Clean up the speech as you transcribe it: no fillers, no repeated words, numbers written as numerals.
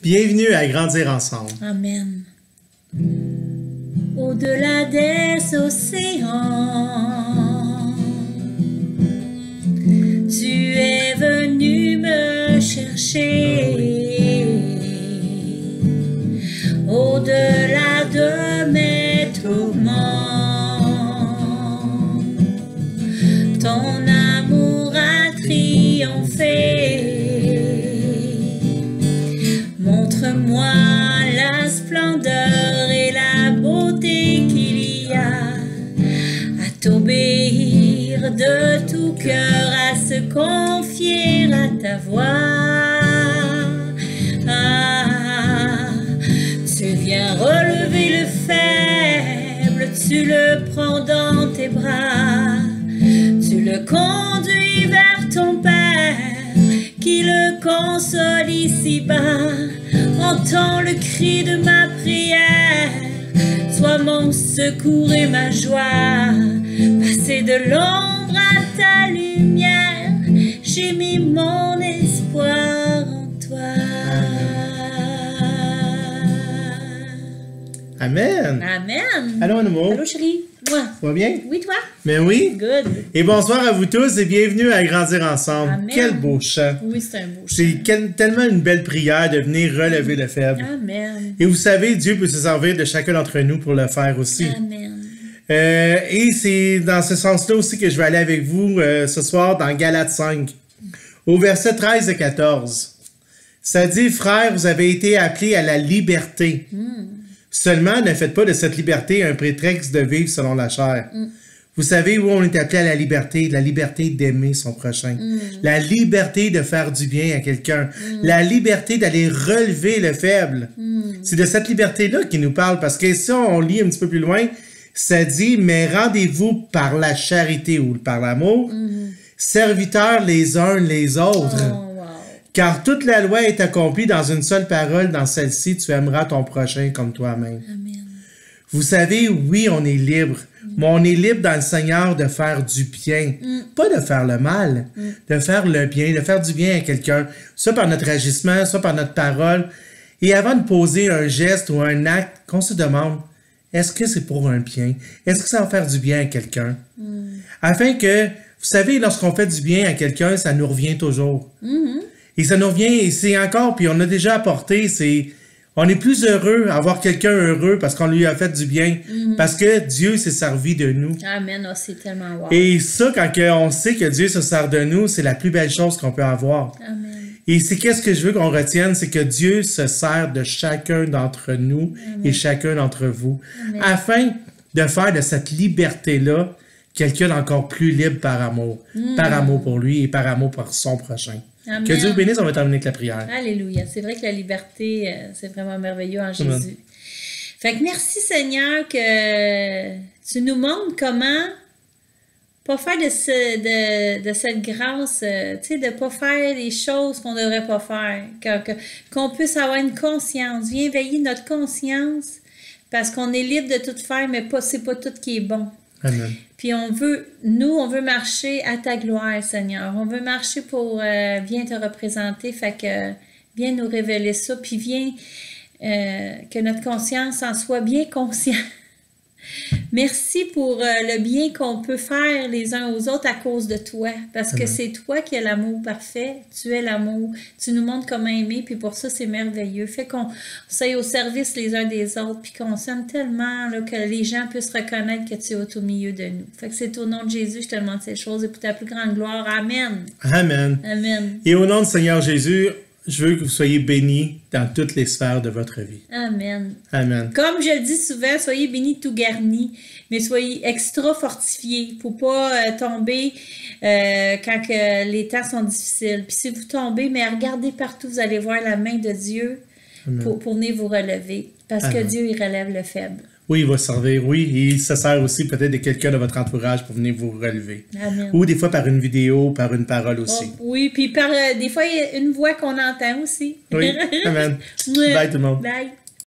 Bienvenue à Grandir ensemble. Amen. Au-delà des océans, tu es venu me chercher. Au-delà de mes tourments, ton amour a triomphé. Montre-moi la splendeur et la beauté qu'il y a à t'obéir de tout cœur, à se confier à ta voix. Tu viens relever le faible, tu le prends dans tes bras, tu le conduis vers ton Père, qui le console ici-bas. Entends le cri de ma prière, sois mon secours et ma joie. Passer de l'ombre à ta lumière, j'ai mis mon espoir en toi. Amen. Amen. Allô, mon amour. Allô, chérie. Moi. Ça va bien? Oui, toi? Ben oui. Good. Et bonsoir à vous tous et bienvenue à Grandir ensemble. Amen. Quel beau chant. Oui, c'est un beau chant. C'est tellement une belle prière de venir relever le faible. Amen. Et vous savez, Dieu peut se servir de chacun d'entre nous pour le faire aussi. Amen. Et c'est dans ce sens-là aussi que je vais aller avec vous ce soir dans Galates 5, au verset 13 et 14. Ça dit, frères, vous avez été appelés à la liberté. Seulement, ne faites pas de cette liberté un prétexte de vivre selon la chair. Vous savez où on est appelé à la liberté d'aimer son prochain, la liberté de faire du bien à quelqu'un, la liberté d'aller relever le faible. C'est de cette liberté-là qu'il nous parle, parce que si on lit un petit peu plus loin, ça dit, mais rendez-vous par la charité ou par l'amour, serviteurs les uns les autres. Oh, wow. Car toute la loi est accomplie dans une seule parole, dans celle-ci, tu aimeras ton prochain comme toi-même. Amen. Vous savez, oui, on est libre, mais on est libre dans le Seigneur de faire du bien, pas de faire le mal, de faire le bien, de faire du bien à quelqu'un, soit par notre agissement, soit par notre parole. Et avant de poser un geste ou un acte, qu'on se demande, est-ce que c'est pour un bien? Est-ce que ça va faire du bien à quelqu'un? Afin que, vous savez, lorsqu'on fait du bien à quelqu'un, ça nous revient toujours. Et ça nous revient, et c'est encore, puis on a déjà apporté, on est plus heureux à voir quelqu'un heureux parce qu'on lui a fait du bien, parce que Dieu s'est servi de nous. Amen. Oh, c'est tellement wow. Et ça, quand on sait que Dieu se sert de nous, c'est la plus belle chose qu'on peut avoir. Amen. Et c'est qu'est-ce que je veux qu'on retienne, c'est que Dieu se sert de chacun d'entre nous et chacun d'entre vous, afin de faire de cette liberté-là quelqu'un d'encore plus libre par amour pour lui et par amour pour son prochain. Amen. Que Dieu bénisse, on va terminer avec la prière. Alléluia. C'est vrai que la liberté, c'est vraiment merveilleux en Amen. Jésus. Fait que merci Seigneur que tu nous montres comment pas faire de cette grâce, tu sais, de pas faire les choses qu'on ne devrait pas faire. Qu'on puisse avoir une conscience. Viens veiller notre conscience parce qu'on est libre de tout faire, mais c'est pas tout qui est bon. Amen. Puis on veut marcher à ta gloire, Seigneur. On veut marcher pour, viens te représenter, fait que viens nous révéler ça, puis viens que notre conscience en soit bien consciente. Merci pour le bien qu'on peut faire les uns aux autres à cause de toi, parce que c'est toi qui as l'amour parfait, tu es l'amour, tu nous montres comment aimer, puis pour ça c'est merveilleux. Fait qu'on soit au service les uns des autres, puis qu'on s'aime tellement là, que les gens puissent reconnaître que tu es au milieu de nous. Fait que c'est au nom de Jésus je te demande ces choses et pour ta plus grande gloire. Amen. Amen. Amen. Et au nom du Seigneur Jésus, je veux que vous soyez bénis dans toutes les sphères de votre vie. Amen. Amen. Comme je le dis souvent, soyez bénis tout garnis, mais soyez extra fortifiés. Il ne faut pas tomber quand les temps sont difficiles. Puis si vous tombez, mais regardez partout, vous allez voir la main de Dieu pour venir vous relever. Parce que Dieu, il relève le faible. Oui, il va servir, oui. Et il se sert aussi peut-être de quelqu'un de votre entourage pour venir vous relever. Amen. Ou des fois par une vidéo, par une parole aussi. Oh, oui, puis des fois, il y a une voix qu'on entend aussi. Oui, amen. Bye tout le monde. Bye.